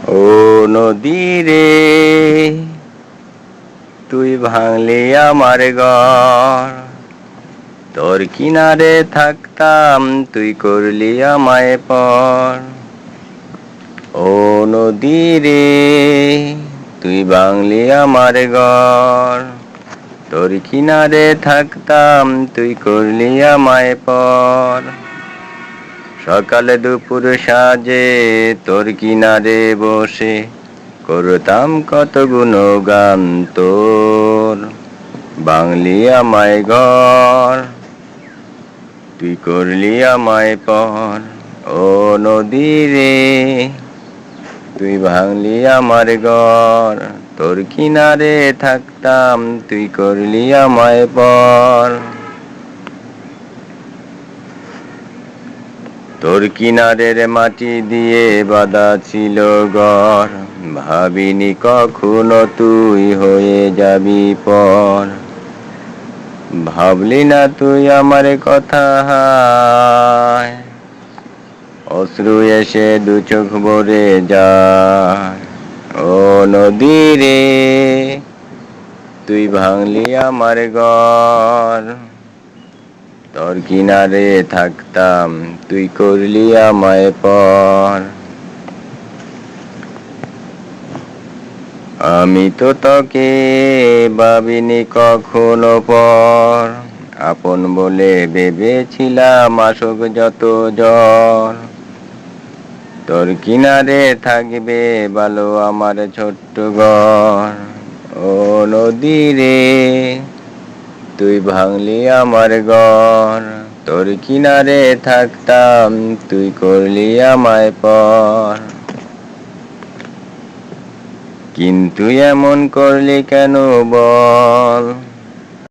ও নদী রে, তুই ভাঙলি আমার ঘর। তোর কিনারে থাকতাম, তুই করলি আমায় পর। ও নদী রে, তুই ভাঙলি আমার ঘর। তোর কিনারে থাকতাম, তুই করলি আমায় পর। সকালে দুপুর সাজে তোর কিনারে বসে করতাম কত গুণগান তোর। বাংলি আমায় ঘর, তুই করলি আমায় পর। ও নদী রে, তুই ভাঙলি আমার ঘর। তোর কিনারে থাকতাম, তুই করলি আমায় পর। তোর কিনারের মাটি দিয়ে বাঁধা ছিল ঘর, ভাবিনি কখনো তুই হয়ে যাবি পর। ভাবলি না তুই আমার কথা, অশ্রু এসে দু চোখ ভরে যায়। ও নদী রে, তুই ভাঙলি আমার ঘর। তোর কিনারে থাকতাম, তুই করলি আমায় পর। আমি তো তোকে ভাবিনি কখনো পর, আপন বলে ভেবেছিলাম আসুক যত জ্বর। তোর কিনারে থাকবে ভালো আমার ছোট্ট ঘর। ও নদী রে, তুই ভাঙলি আমার ঘর। তোর কিনারে থাকতাম, তুই করলি আমায় পর। কিন্তু এমন করলি কেন বল?